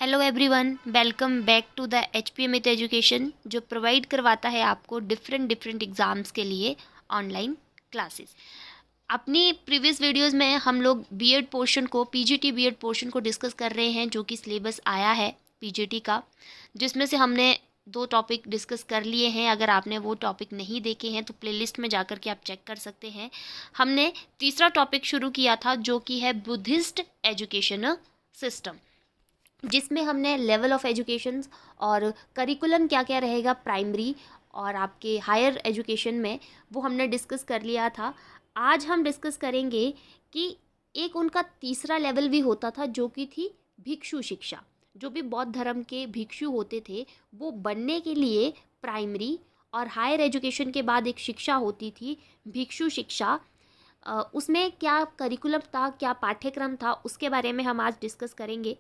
Hello everyone, welcome back to the HPM with education, जो provide करवाता है आपको डिफरेंट एग्ज़ाम्स के लिए ऑनलाइन क्लासेस। अपनी प्रीवियस वीडियोस में हम लोग बीएड पोर्शन को पीजीटी बीएड पोर्शन को डिस्कस कर रहे हैं, जो कि सिलेबस आया है पीजीटी का, जिसमें से हमने 2 टॉपिक डिस्कस कर लिए हैं। अगर आपने वो टॉपिक नहीं देखे हैं तो प्लेलिस्ट में जाकर के आप चेक कर सकते हैं। हमने तीसरा टॉपिक शुरू किया था, जो कि है बुद्धिस्ट एजुकेशन सिस्टम, जिसमें हमने लेवल ऑफ एजुकेशन और करिकुलम क्या क्या रहेगा प्राइमरी और आपके हायर एजुकेशन में, वो हमने डिस्कस कर लिया था। आज हम डिस्कस करेंगे कि एक उनका तीसरा लेवल भी होता था, जो कि थी भिक्षु शिक्षा। जो भी बौद्ध धर्म के भिक्षु होते थे, वो बनने के लिए प्राइमरी और हायर एजुकेशन के बाद एक शिक्षा होती थी भिक्षु शिक्षा। उसमें क्या करिकुलम था, क्या पाठ्यक्रम था, उसके बारे में हम आज डिस्कस करेंगे।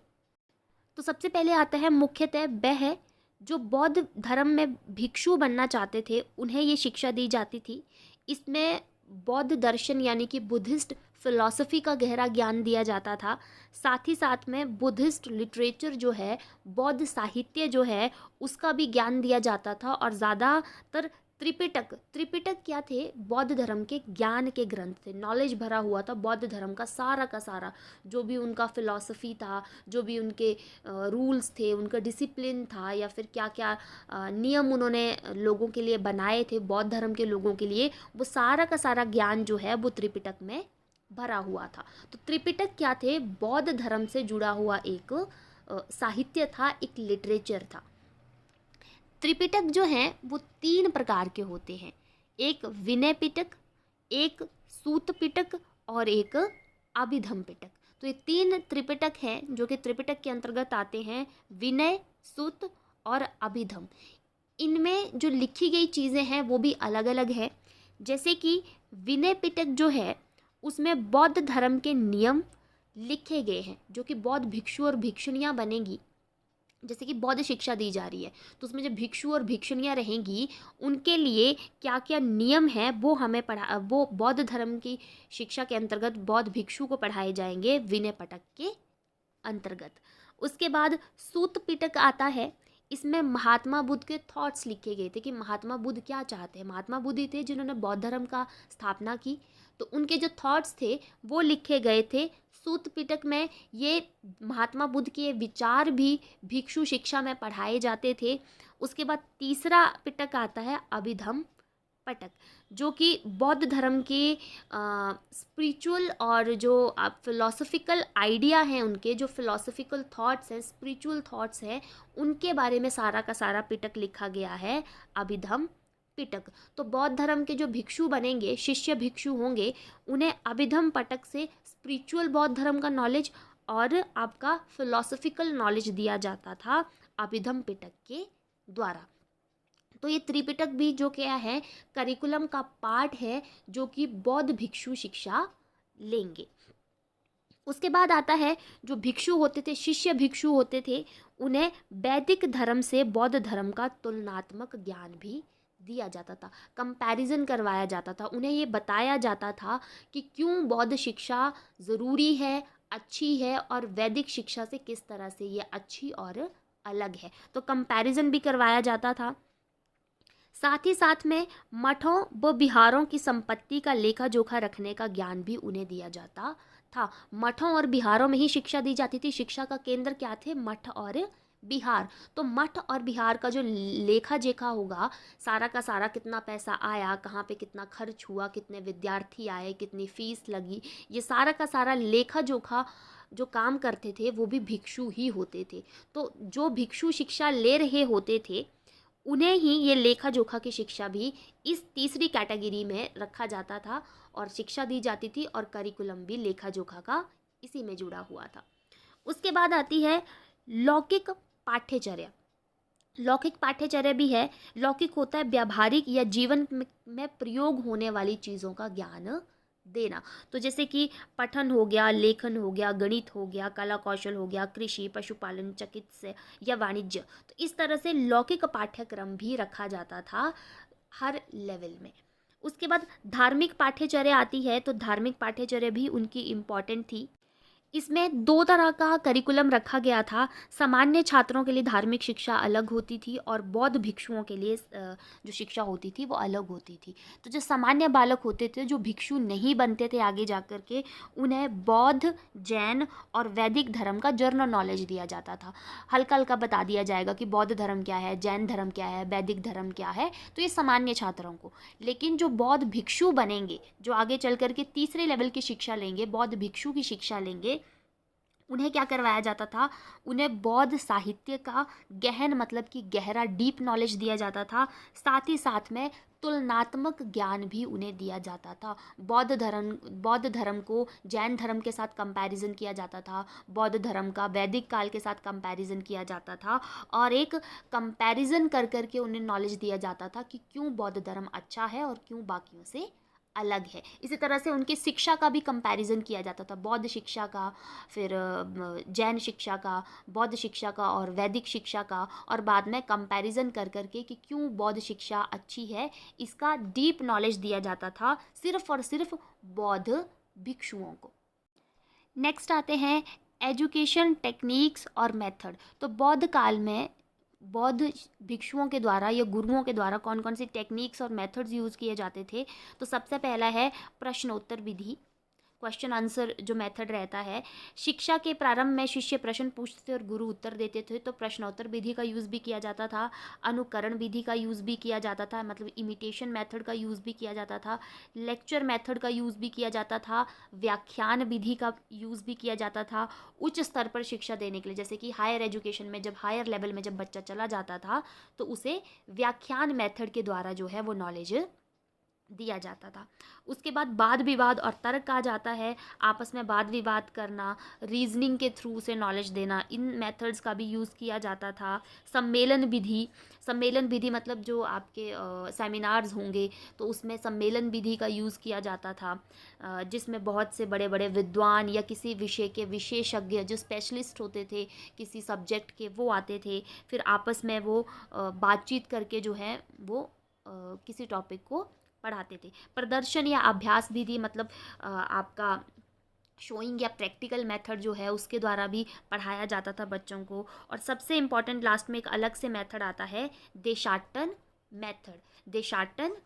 तो सबसे पहले आता है मुख्यतः वह है जो बौद्ध धर्म में भिक्षु बनना चाहते थे, उन्हें ये शिक्षा दी जाती थी। इसमें बौद्ध दर्शन यानी कि बुद्धिस्ट फिलॉसफी का गहरा ज्ञान दिया जाता था। साथ ही साथ में बुद्धिस्ट लिटरेचर जो है, बौद्ध साहित्य जो है, उसका भी ज्ञान दिया जाता था। और ज़्यादातर त्रिपिटक क्या थे? बौद्ध धर्म के ज्ञान के ग्रंथ थे। नॉलेज भरा हुआ था बौद्ध धर्म का सारा, जो भी उनका फिलॉसफी था, जो भी उनके रूल्स थे, उनका डिसिप्लिन था, या फिर क्या क्या नियम उन्होंने लोगों के लिए बनाए थे, बौद्ध धर्म के लोगों के लिए, वो सारा का सारा ज्ञान जो है वो त्रिपिटक में भरा हुआ था। तो त्रिपिटक क्या थे? बौद्ध धर्म से जुड़ा हुआ एक साहित्य था, एक लिटरेचर था। त्रिपिटक जो हैं वो 3 प्रकार के होते हैं। एक विनय पिटक, एक सूत पिटक और एक अभिधम पिटक। तो ये 3 त्रिपिटक हैं जो कि त्रिपिटक के अंतर्गत आते हैं, विनय, सूत और अभिधम। इनमें जो लिखी गई चीज़ें हैं वो भी अलग अलग है। जैसे कि विनय पिटक जो है, उसमें बौद्ध धर्म के नियम लिखे गए हैं, जो कि बौद्ध भिक्षु और भिक्षुणियाँ बनेगी। जैसे कि बौद्ध शिक्षा दी जा रही है, तो उसमें जो भिक्षु और भिक्षुणियाँ रहेंगी, उनके लिए क्या क्या नियम हैं वो बौद्ध धर्म की शिक्षा के अंतर्गत बौद्ध भिक्षु को पढ़ाए जाएंगे विनय पिटक के अंतर्गत। उसके बाद सूत पिटक आता है। इसमें महात्मा बुद्ध के थॉट्स लिखे गए थे कि महात्मा बुद्ध क्या चाहते हैं। महात्मा बुद्ध ही थे जिन्होंने बौद्ध धर्म का स्थापना की, तो उनके जो थॉट्स थे वो लिखे गए थे सूत पिटक में। ये महात्मा बुद्ध के विचार भी भिक्षु शिक्षा में पढ़ाए जाते थे। उसके बाद तीसरा पिटक आता है अभिधम पिटक, जो कि बौद्ध धर्म के स्पिरिचुअल और जो फिलोसफिकल आइडिया हैं, उनके जो फिलोसफिकल थॉट्स हैं, स्पिरिचुअल थॉट्स हैं, उनके बारे में सारा का सारा पिटक लिखा गया है अभिधम पिटक। तो बौद्ध धर्म के जो भिक्षु बनेंगे, शिष्य भिक्षु होंगे, उन्हें अभिधम पिटक से स्पिरिचुअल बौद्ध धर्म का नॉलेज और आपका फिलोसफिकल नॉलेज दिया जाता था अभिधम पिटक के द्वारा। तो ये त्रिपिटक भी जो क्या है, करिकुलम का पार्ट है, जो कि बौद्ध भिक्षु शिक्षा लेंगे। उसके बाद आता है जो भिक्षु होते थे, शिष्य भिक्षु होते थे, उन्हें वैदिक धर्म से बौद्ध धर्म का तुलनात्मक ज्ञान भी दिया जाता था, कंपैरिजन करवाया जाता था। उन्हें ये बताया जाता था कि क्यों बौद्ध शिक्षा ज़रूरी है, अच्छी है, और वैदिक शिक्षा से किस तरह से ये अच्छी और अलग है। तो कंपैरिजन भी करवाया जाता था। साथ ही साथ में मठों व बिहारों की संपत्ति का लेखा जोखा रखने का ज्ञान भी उन्हें दिया जाता था। मठों और बिहारों में ही शिक्षा दी जाती थी। शिक्षा का केंद्र क्या थे? मठ और बिहार। तो मठ और बिहार का जो लेखा जोखा होगा, सारा का सारा, कितना पैसा आया, कहाँ पे कितना खर्च हुआ, कितने विद्यार्थी आए, कितनी फीस लगी, ये सारा का सारा लेखा जोखा जो काम करते थे वो भी भिक्षु ही होते थे। तो जो भिक्षु शिक्षा ले रहे होते थे, उन्हें ही ये लेखा जोखा की शिक्षा भी इस तीसरी कैटेगरी में रखा जाता था और शिक्षा दी जाती थी, और करिकुलम भी लेखा जोखा का इसी में जुड़ा हुआ था। उसके बाद आती है लौकिक पाठ्यचर्या। लौकिक पाठ्यचर्या भी है। लौकिक होता है व्यावहारिक या जीवन में प्रयोग होने वाली चीज़ों का ज्ञान देना। तो जैसे कि पठन हो गया, लेखन हो गया, गणित हो गया, कला कौशल हो गया, कृषि, पशुपालन, चिकित्सा या वाणिज्य। तो इस तरह से लौकिक पाठ्यक्रम भी रखा जाता था हर लेवल में। उसके बाद धार्मिक पाठ्यचर्या आती है। तो धार्मिक पाठ्यचर्या भी उनकी इम्पॉर्टेंट थी। इसमें 2 तरह का करिकुलम रखा गया था। सामान्य छात्रों के लिए धार्मिक शिक्षा अलग होती थी और बौद्ध भिक्षुओं के लिए जो शिक्षा होती थी वो अलग होती थी। तो जो सामान्य बालक होते थे, जो भिक्षु नहीं बनते थे आगे जा कर के, उन्हें बौद्ध, जैन और वैदिक धर्म का जनरल नॉलेज दिया जाता था। हल्का-हल्का बता दिया जाएगा कि बौद्ध धर्म क्या है, जैन धर्म क्या है, वैदिक धर्म क्या है, तो ये सामान्य छात्रों को। लेकिन जो बौद्ध भिक्षु बनेंगे, जो आगे चल कर के तीसरे लेवल की शिक्षा लेंगे, बौद्ध भिक्षु की शिक्षा लेंगे, उन्हें क्या करवाया जाता था? उन्हें बौद्ध साहित्य का गहन, मतलब कि गहरा, डीप नॉलेज दिया जाता था। साथ ही साथ में तुलनात्मक ज्ञान भी उन्हें दिया जाता था। बौद्ध धर्म को जैन धर्म के साथ कंपैरिजन किया जाता था, बौद्ध धर्म का वैदिक काल के साथ कंपैरिजन किया जाता था, और एक कंपैरिजन कर कर के उन्हें नॉलेज दिया जाता था कि क्यों बौद्ध धर्म अच्छा है और क्यों बाकियों से अलग है। इसी तरह से उनकी शिक्षा का भी कंपैरिजन किया जाता था, बौद्ध शिक्षा का, फिर जैन शिक्षा का, बौद्ध शिक्षा का और वैदिक शिक्षा का, और बाद में कंपैरिजन कर कर के कि क्यों बौद्ध शिक्षा अच्छी है, इसका डीप नॉलेज दिया जाता था सिर्फ और सिर्फ बौद्ध भिक्षुओं को। नेक्स्ट आते हैं एजुकेशन टेक्निक्स और मेथड। तो बौद्ध काल में बौद्ध भिक्षुओं के द्वारा या गुरुओं के द्वारा कौन कौन सी टेक्निक्स और मेथड्स यूज़ किए जाते थे? तो सबसे पहला है प्रश्नोत्तर विधि, क्वेश्चन आंसर जो मेथड रहता है। शिक्षा के प्रारंभ में शिष्य प्रश्न पूछते थे और गुरु उत्तर देते थे, तो प्रश्नोत्तर विधि का यूज़ भी किया जाता था। अनुकरण विधि का यूज़ भी किया जाता था, मतलब इमिटेशन मेथड का यूज़ भी किया जाता था। लेक्चर मेथड का यूज़ भी किया जाता था। व्याख्यान विधि का यूज़ भी किया जाता था उच्च स्तर पर शिक्षा देने के लिए। जैसे कि हायर एजुकेशन में, जब हायर लेवल में जब बच्चा चला जाता था, तो उसे व्याख्यान मेथड के द्वारा जो है वो नॉलेज दिया जाता था। उसके बाद वाद विवाद और तर्क आ जाता है, आपस में वाद विवाद करना, रीजनिंग के थ्रू से नॉलेज देना, इन मेथड्स का भी यूज़ किया जाता था। सम्मेलन विधि मतलब जो आपके सेमिनार्स होंगे, तो उसमें सम्मेलन विधि का यूज़ किया जाता था, जिसमें बहुत से बड़े बड़े विद्वान या किसी विषय के विशेषज्ञ जो स्पेशलिस्ट होते थे किसी सब्जेक्ट के, वो आते थे। फिर आपस में वो बातचीत करके जो है वो किसी टॉपिक को पढ़ाते थे। प्रदर्शन या अभ्यास विधि मतलब आपका शोइंग या प्रैक्टिकल मेथड जो है उसके द्वारा भी पढ़ाया जाता था बच्चों को। और सबसे इम्पॉर्टेंट लास्ट में एक अलग से मेथड आता है, देशाटन मेथड, देशाटन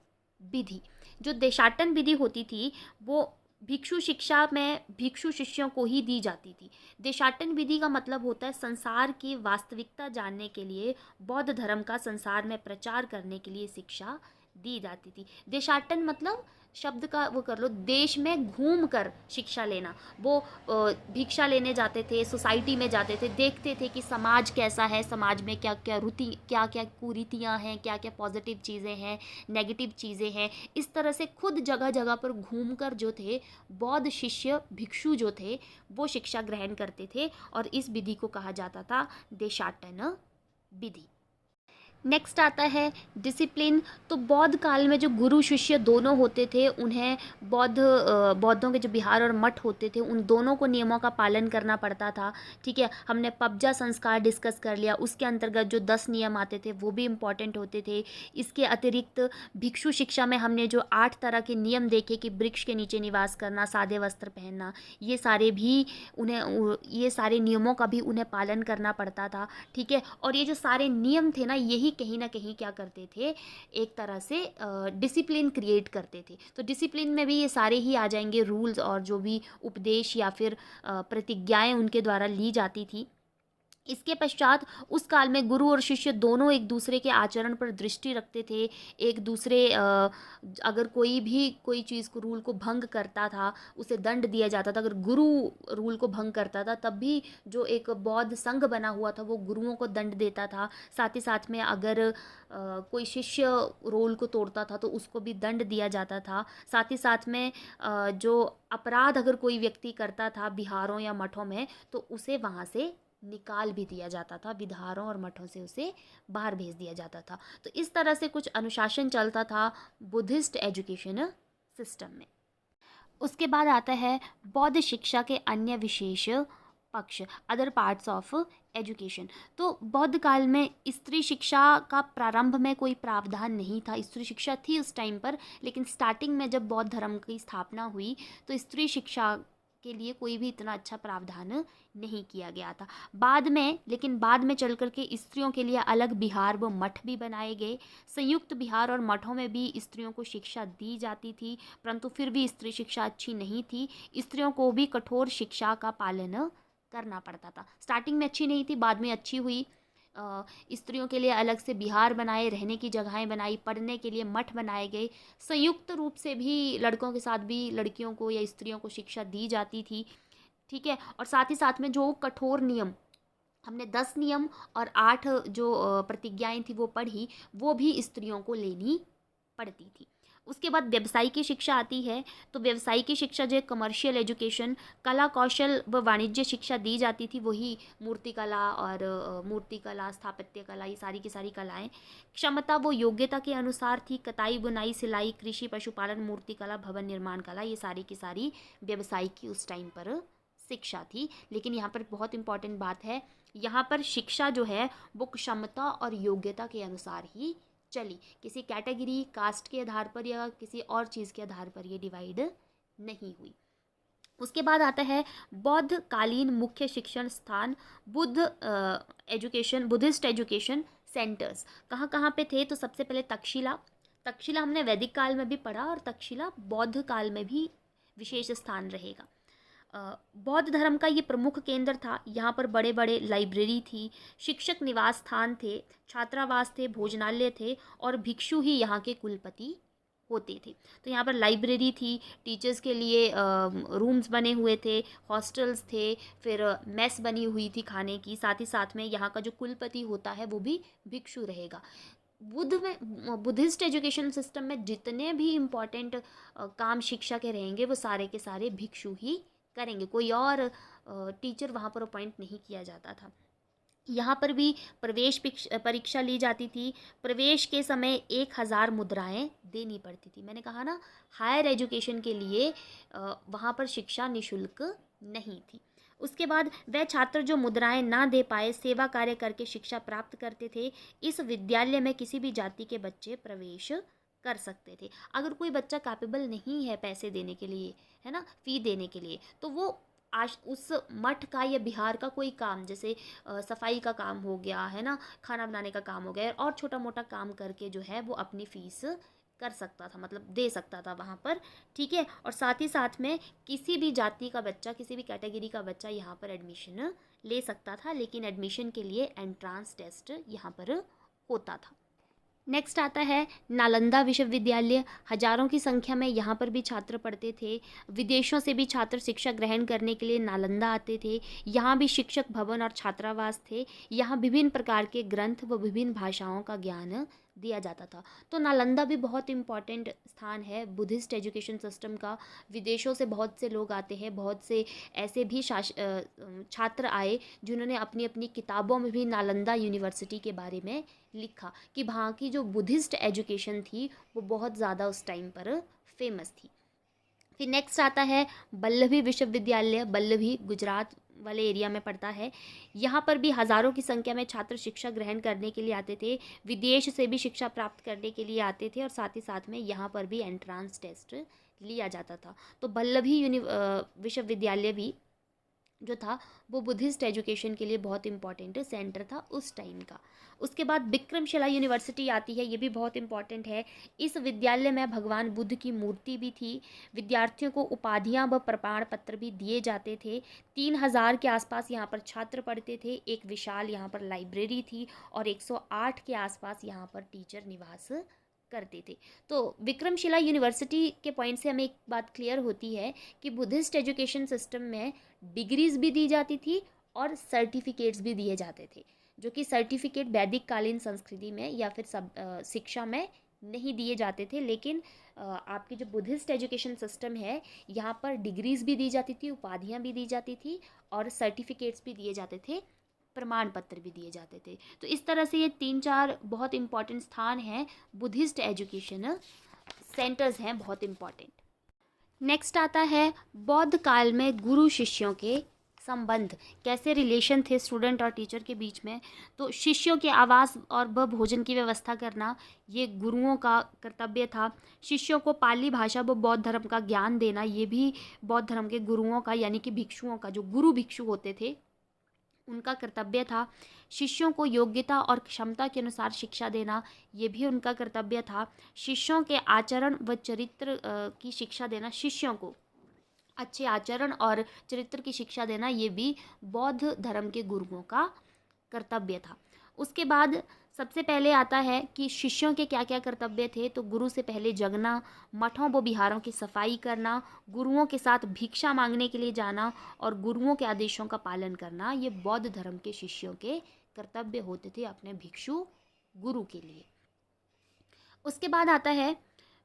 विधि। जो देशाटन विधि होती थी वो भिक्षु शिक्षा में भिक्षु शिष्यों को ही दी जाती थी। देशाटन विधि का मतलब होता है संसार की वास्तविकता जानने के लिए, बौद्ध धर्म का संसार में प्रचार करने के लिए शिक्षा दी जाती थी। देशाटन मतलब शब्द का वो कर लो, देश में घूम कर शिक्षा लेना। वो भिक्षा लेने जाते थे, सोसाइटी में जाते थे, देखते थे कि समाज कैसा है, समाज में क्या क्या कुरीतियाँ हैं, क्या क्या पॉजिटिव चीज़ें हैं, नेगेटिव चीज़ें हैं। इस तरह से खुद जगह जगह पर घूम कर जो थे बौद्ध शिष्य भिक्षु जो थे वो शिक्षा ग्रहण करते थे, और इस विधि को कहा जाता था देशाटन विधि। नेक्स्ट आता है डिसिप्लिन। तो बौद्ध काल में जो गुरु शिष्य दोनों होते थे, उन्हें बौद्धों के जो विहार और मठ होते थे उन दोनों को नियमों का पालन करना पड़ता था। ठीक है, हमने पबजा संस्कार डिस्कस कर लिया, उसके अंतर्गत जो 10 नियम आते थे वो भी इम्पॉर्टेंट होते थे। इसके अतिरिक्त भिक्षु शिक्षा में हमने जो 8 तरह के नियम देखे कि वृक्ष के नीचे निवास करना, सादे वस्त्र पहनना, ये सारे नियमों का भी उन्हें पालन करना पड़ता था। ठीक है, और ये जो सारे नियम थे ना, यही कहीं ना कहीं क्या करते थे, एक तरह से डिसिप्लिन क्रिएट करते थे। तो डिसिप्लिन में भी ये सारे ही आ जाएंगे, रूल्स और जो भी उपदेश या फिर प्रतिज्ञाएं उनके द्वारा ली जाती थी। इसके पश्चात उस काल में गुरु और शिष्य दोनों एक दूसरे के आचरण पर दृष्टि रखते थे। एक दूसरे अगर कोई चीज़ को, रूल को भंग करता था, उसे दंड दिया जाता था। अगर गुरु रूल को भंग करता था तब भी जो एक बौद्ध संघ बना हुआ था वो गुरुओं को दंड देता था। साथ ही साथ में अगर कोई शिष्य रूल को तोड़ता था तो उसको भी दंड दिया जाता था। साथ ही साथ में जो अपराध अगर कोई व्यक्ति करता था विहारों या मठों में, तो उसे वहाँ से निकाल भी दिया जाता था, विहारों और मठों से उसे बाहर भेज दिया जाता था। तो इस तरह से कुछ अनुशासन चलता था बुद्धिस्ट एजुकेशन सिस्टम में। उसके बाद आता है बौद्ध शिक्षा के अन्य विशेष पक्ष, अदर पार्ट्स ऑफ एजुकेशन। तो बौद्ध काल में स्त्री शिक्षा का प्रारंभ में कोई प्रावधान नहीं था। स्त्री शिक्षा थी उस टाइम पर, लेकिन स्टार्टिंग में जब बौद्ध धर्म की स्थापना हुई तो स्त्री शिक्षा के लिए कोई भी इतना अच्छा प्रावधान नहीं किया गया था। बाद में चल कर के स्त्रियों के लिए अलग विहार व मठ भी बनाए गए। संयुक्त विहार और मठों में भी स्त्रियों को शिक्षा दी जाती थी, परंतु फिर भी स्त्री शिक्षा अच्छी नहीं थी। स्त्रियों को भी कठोर शिक्षा का पालन करना पड़ता था। स्टार्टिंग में अच्छी नहीं थी, बाद में अच्छी हुई। स्त्रियों के लिए अलग से विहार बनाए, रहने की जगहें बनाई, पढ़ने के लिए मठ बनाए गए। संयुक्त रूप से भी लड़कों के साथ भी लड़कियों को या स्त्रियों को शिक्षा दी जाती थी, ठीक है। और साथ ही साथ में जो कठोर नियम, हमने 10 नियम और 8 जो प्रतिज्ञाएं थी वो पढ़ी, वो भी स्त्रियों को लेनी पड़ती थी। उसके बाद व्यवसाय की शिक्षा आती है। तो व्यवसाय की शिक्षा जो कमर्शियल एजुकेशन, कला कौशल व वाणिज्य शिक्षा दी जाती थी, वही मूर्तिकला और मूर्तिकला, स्थापत्य कला, ये सारी की सारी कलाएं। क्षमता वो योग्यता के अनुसार थी। कताई, बुनाई, सिलाई, कृषि, पशुपालन, मूर्तिकला, भवन निर्माण कला, ये सारी की सारी व्यवसाय की उस टाइम पर शिक्षा थी। लेकिन यहाँ पर बहुत इंपॉर्टेंट बात है, यहाँ पर शिक्षा जो है वो क्षमता और योग्यता के अनुसार ही चली। किसी कैटेगरी, कास्ट के आधार पर या किसी और चीज़ के आधार पर ये डिवाइड नहीं हुई। उसके बाद आता है बौद्ध कालीन मुख्य शिक्षण स्थान, बुद्धिस्ट एजुकेशन सेंटर्स। कहाँ कहाँ पे थे? तो सबसे पहले तक्षशिला हमने वैदिक काल में भी पढ़ा, और तक्षशिला बौद्ध काल में भी विशेष स्थान रहेगा। बौद्ध धर्म का ये प्रमुख केंद्र था। यहाँ पर बड़े बड़े लाइब्रेरी थी, शिक्षक निवास स्थान थे, छात्रावास थे, भोजनालय थे, और भिक्षु ही यहाँ के कुलपति होते थे। तो यहाँ पर लाइब्रेरी थी, टीचर्स के लिए रूम्स बने हुए थे, हॉस्टल्स थे, फिर मेस बनी हुई थी खाने की। साथ ही साथ में यहाँ का जो कुलपति होता है वो भी भिक्षु रहेगा। बुद्धिस्ट एजुकेशन सिस्टम में जितने भी इम्पॉर्टेंट काम शिक्षा के रहेंगे वो सारे के सारे भिक्षु ही करेंगे, कोई और टीचर वहाँ पर अपॉइंट नहीं किया जाता था। यहाँ पर भी प्रवेश परीक्षा ली जाती थी। प्रवेश के समय 1000 मुद्राएं देनी पड़ती थी। मैंने कहा ना, हायर एजुकेशन के लिए वहाँ पर शिक्षा निशुल्क नहीं थी। उसके बाद वह छात्र जो मुद्राएं ना दे पाए, सेवा कार्य करके शिक्षा प्राप्त करते थे। इस विद्यालय में किसी भी जाति के बच्चे प्रवेश कर सकते थे। अगर कोई बच्चा कैपेबल नहीं है पैसे देने के लिए, है ना, फ़ी देने के लिए, तो वो आज उस मठ का या बिहार का कोई काम, जैसे सफाई का काम हो गया, है ना, खाना बनाने का काम हो गया, और छोटा मोटा काम करके जो है वो अपनी फ़ीस कर सकता था, मतलब दे सकता था वहाँ पर, ठीक है। और साथ ही साथ में किसी भी जाति का बच्चा, किसी भी कैटेगरी का बच्चा यहाँ पर एडमिशन ले सकता था, लेकिन एडमिशन के लिए एंट्रांस टेस्ट यहाँ पर होता था। नेक्स्ट आता है नालंदा विश्वविद्यालय। हजारों की संख्या में यहाँ पर भी छात्र पढ़ते थे। विदेशों से भी छात्र शिक्षा ग्रहण करने के लिए नालंदा आते थे। यहाँ भी शिक्षक भवन और छात्रावास थे। यहाँ विभिन्न प्रकार के ग्रंथ व विभिन्न भाषाओं का ज्ञान दिया जाता था। तो नालंदा भी बहुत इम्पॉर्टेंट स्थान है बुद्धिस्ट एजुकेशन सिस्टम का। विदेशों से बहुत से लोग आते हैं, बहुत से ऐसे भी छात्र आए जिन्होंने अपनी अपनी किताबों में भी नालंदा यूनिवर्सिटी के बारे में लिखा कि वहाँ की जो बुद्धिस्ट एजुकेशन थी वो बहुत ज़्यादा उस टाइम पर फेमस थी। फिर नेक्स्ट आता है वल्लभी विश्वविद्यालय। वल्लभी गुजरात वाले एरिया में पड़ता है। यहाँ पर भी हज़ारों की संख्या में छात्र शिक्षा ग्रहण करने के लिए आते थे। विदेश से भी शिक्षा प्राप्त करने के लिए आते थे, और साथ ही साथ में यहाँ पर भी एंट्रांस टेस्ट लिया जाता था। तो वल्लभी विश्वविद्यालय भी जो था वो बुद्धिस्ट एजुकेशन के लिए बहुत इंपॉर्टेंट सेंटर था उस टाइम का। उसके बाद विक्रमशिला यूनिवर्सिटी आती है, ये भी बहुत इंपॉर्टेंट है। इस विद्यालय में भगवान बुद्ध की मूर्ति भी थी। विद्यार्थियों को उपाधियां व प्रमाण पत्र भी दिए जाते थे। 3000 के आसपास यहाँ पर छात्र पढ़ते थे। एक विशाल यहाँ पर लाइब्रेरी थी, और 108 के आसपास यहाँ पर टीचर निवास करते थे। तो विक्रमशिला यूनिवर्सिटी के पॉइंट से हमें एक बात क्लियर होती है कि बुद्धिस्ट एजुकेशन सिस्टम में डिग्रीज भी दी जाती थी और सर्टिफिकेट्स भी दिए जाते थे, जो कि सर्टिफिकेट वैदिक कालीन संस्कृति में या फिर शिक्षा में नहीं दिए जाते थे। लेकिन आपकी जो बुद्धिस्ट एजुकेशन सिस्टम है, यहाँ पर डिग्रीज भी दी जाती थी, उपाधियाँ भी दी जाती थी, और सर्टिफिकेट्स भी दिए जाते थे, प्रमाण पत्र भी दिए जाते थे। तो इस तरह से ये 3-4 बहुत इंपॉर्टेंट स्थान हैं, बुद्धिस्ट एजुकेशन सेंटर्स हैं बहुत इंपॉर्टेंट। नेक्स्ट आता है बौद्ध काल में गुरु शिष्यों के संबंध, कैसे रिलेशन थे स्टूडेंट और टीचर के बीच में। तो शिष्यों के आवास और भोजन की व्यवस्था करना ये गुरुओं का कर्तव्य था। शिष्यों को पाली भाषा व बौद्ध धर्म का ज्ञान देना ये भी बौद्ध धर्म के गुरुओं का, यानी कि भिक्षुओं का, जो गुरु भिक्षु होते थे उनका कर्तव्य था। शिष्यों को योग्यता और क्षमता के अनुसार शिक्षा देना ये भी उनका कर्तव्य था। शिष्यों के आचरण व चरित्र की शिक्षा देना, शिष्यों को अच्छे आचरण और चरित्र की शिक्षा देना ये भी बौद्ध धर्म के गुरुओं का कर्तव्य था। उसके बाद सबसे पहले आता है कि शिष्यों के क्या क्या कर्तव्य थे। तो गुरु से पहले जगना, मठों व विहारों की सफाई करना, गुरुओं के साथ भिक्षा मांगने के लिए जाना और गुरुओं के आदेशों का पालन करना, ये बौद्ध धर्म के शिष्यों के कर्तव्य होते थे अपने भिक्षु गुरु के लिए। उसके बाद आता है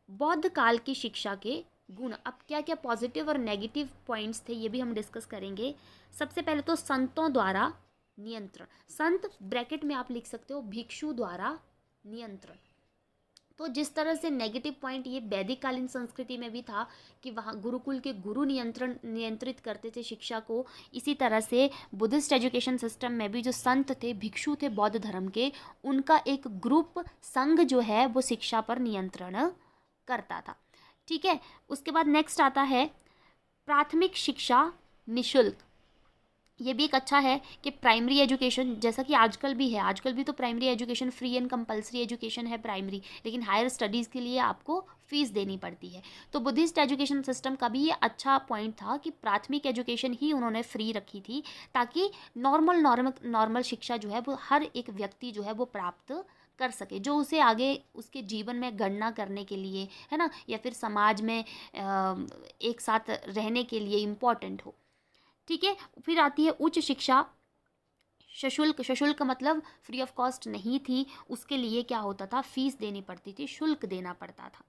बौद्ध काल की शिक्षा के गुण। अब क्या क्या पॉजिटिव और नेगेटिव पॉइंट्स थे ये भी हम डिस्कस करेंगे। सबसे पहले तो संतों द्वारा नियंत्रण, संत ब्रैकेट में आप लिख सकते हो भिक्षु द्वारा नियंत्रण। तो जिस तरह से नेगेटिव पॉइंट ये वैदिक कालीन संस्कृति में भी था कि वहाँ गुरुकुल के गुरु नियंत्रित करते थे शिक्षा को, इसी तरह से बुद्धिस्ट एजुकेशन सिस्टम में भी जो संत थे, भिक्षु थे बौद्ध धर्म के, उनका एक ग्रुप संघ जो है वो शिक्षा पर नियंत्रण करता था। ठीक है। उसके बाद नेक्स्ट आता है प्राथमिक शिक्षा निःशुल्क। ये भी एक अच्छा है कि प्राइमरी एजुकेशन, जैसा कि आजकल भी है, आजकल भी तो primary education free and compulsory education है प्राइमरी, लेकिन हायर स्टडीज़ के लिए आपको फीस देनी पड़ती है। तो बुद्धिस्ट एजुकेशन सिस्टम का भी ये अच्छा पॉइंट था कि प्राथमिक एजुकेशन ही उन्होंने फ्री रखी थी, ताकि नॉर्मल शिक्षा जो है वो हर एक व्यक्ति जो है वो प्राप्त कर सके, जो उसे आगे उसके जीवन में गणना करने के लिए, है ना, या फिर समाज में एक साथ रहने के लिए इम्पॉर्टेंट हो। ठीक है। फिर आती है उच्च शिक्षा सशुल्क। सशुल्क मतलब फ्री ऑफ कॉस्ट नहीं थी, उसके लिए क्या होता था, फीस देनी पड़ती थी, शुल्क देना पड़ता था।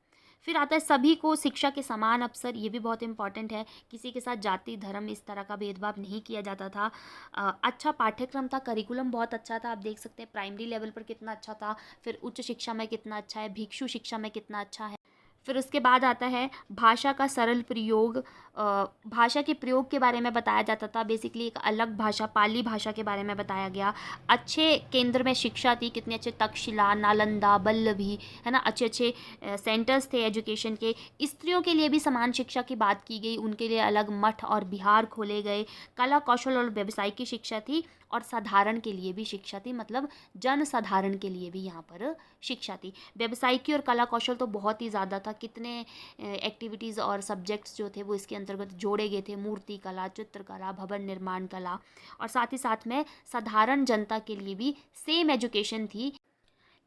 फिर आता है सभी को शिक्षा के समान अवसर। ये भी बहुत इंपॉर्टेंट है, किसी के साथ जाति धर्म इस तरह का भेदभाव नहीं किया जाता था। अच्छा पाठ्यक्रम था, करिकुलम बहुत अच्छा था। आप देख सकते हैं प्राइमरी लेवल पर कितना अच्छा था, फिर उच्च शिक्षा में कितना अच्छा है, भिक्षु शिक्षा में कितना अच्छा है। फिर उसके बाद आता है भाषा का सरल प्रयोग। भाषा के प्रयोग के बारे में बताया जाता था। बेसिकली एक अलग भाषा, पाली भाषा के बारे में बताया गया। अच्छे केंद्र में शिक्षा थी, कितने अच्छे तक्षशिला, नालंदा, बल्लभी, है ना, अच्छे अच्छे सेंटर्स थे एजुकेशन के। स्त्रियों के लिए भी समान शिक्षा की बात की गई, उनके लिए अलग मठ और विहार खोले गए। कला कौशल और व्यवसाय की शिक्षा थी और साधारण के लिए भी शिक्षा थी, मतलब जन साधारण के लिए भी यहाँ पर शिक्षा थी। व्यवसायिकी और कला कौशल तो बहुत ही ज़्यादा था, कितने एक्टिविटीज़ और सब्जेक्ट्स जो थे वो इसके अंतर्गत जोड़े गए थे। मूर्ति कला, चित्रकला, भवन निर्माण कला, और साथ ही साथ में साधारण जनता के लिए भी सेम एजुकेशन थी।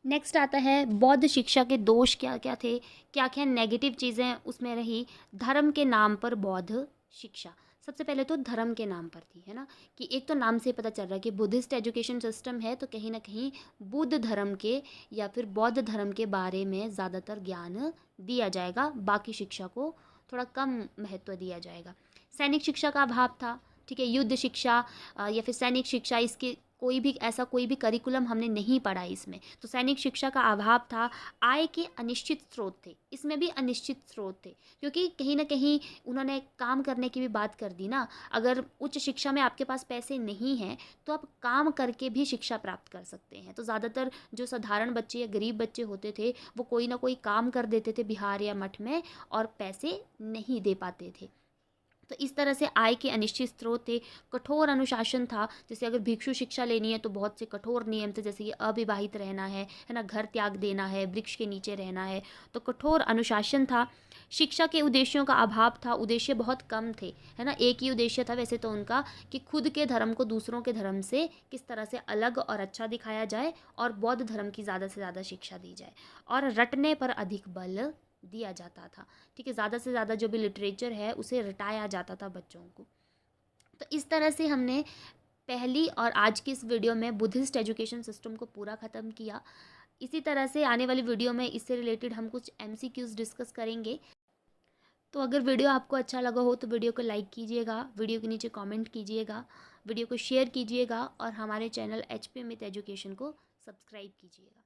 नेक्स्ट आता है बौद्ध शिक्षा के दोष क्या क्या थे, क्या क्या नेगेटिव चीज़ें उसमें रही। धर्म के नाम पर बौद्ध शिक्षा, सबसे पहले तो धर्म के नाम पर थी, है ना, कि एक तो नाम से पता चल रहा है कि बुद्धिस्ट एजुकेशन सिस्टम है, तो कहीं ना कहीं बुद्ध धर्म के या फिर बौद्ध धर्म के बारे में ज़्यादातर ज्ञान दिया जाएगा, बाकी शिक्षा को थोड़ा कम महत्व दिया जाएगा। सैनिक शिक्षा का अभाव था। ठीक है। युद्ध शिक्षा या फिर सैनिक शिक्षा, इसके कोई भी करिकुलम हमने नहीं पढ़ा इसमें, तो सैनिक शिक्षा का अभाव था। आय के अनिश्चित स्रोत थे, इसमें भी अनिश्चित स्रोत थे, क्योंकि कहीं ना कहीं उन्होंने काम करने की भी बात कर दी ना। अगर उच्च शिक्षा में आपके पास पैसे नहीं हैं तो आप काम करके भी शिक्षा प्राप्त कर सकते हैं। तो ज़्यादातर जो साधारण बच्चे या गरीब बच्चे होते थे वो कोई ना कोई काम कर देते थे बिहार या मठ में, और पैसे नहीं दे पाते थे। तो इस तरह से आय के अनिश्चित स्रोत थे। कठोर अनुशासन था, जैसे अगर भिक्षु शिक्षा लेनी है तो बहुत से कठोर नियम थे, जैसे कि अविवाहित रहना है ना, घर त्याग देना है, वृक्ष के नीचे रहना है, तो कठोर अनुशासन था। शिक्षा के उद्देश्यों का अभाव था, उद्देश्य बहुत कम थे, है ना। एक ही उद्देश्य था वैसे तो उनका, कि खुद के धर्म को दूसरों के धर्म से किस तरह से अलग और अच्छा दिखाया जाए, और बौद्ध धर्म की ज़्यादा से ज़्यादा शिक्षा दी जाए, और रटने पर अधिक बल दिया जाता था। ठीक है। ज़्यादा से ज़्यादा जो भी लिटरेचर है उसे रटाया जाता था बच्चों को। तो इस तरह से हमने पहली और आज की इस वीडियो में बुद्धिस्ट एजुकेशन सिस्टम को पूरा ख़त्म किया। इसी तरह से आने वाली वीडियो में इससे रिलेटेड हम कुछ MCQs डिस्कस करेंगे। तो अगर वीडियो आपको अच्छा लगा हो तो वीडियो को लाइक कीजिएगा, वीडियो के नीचे कमेंट कीजिएगा, वीडियो को शेयर कीजिएगा, और हमारे चैनल HP अमित एजुकेशन को सब्सक्राइब कीजिएगा।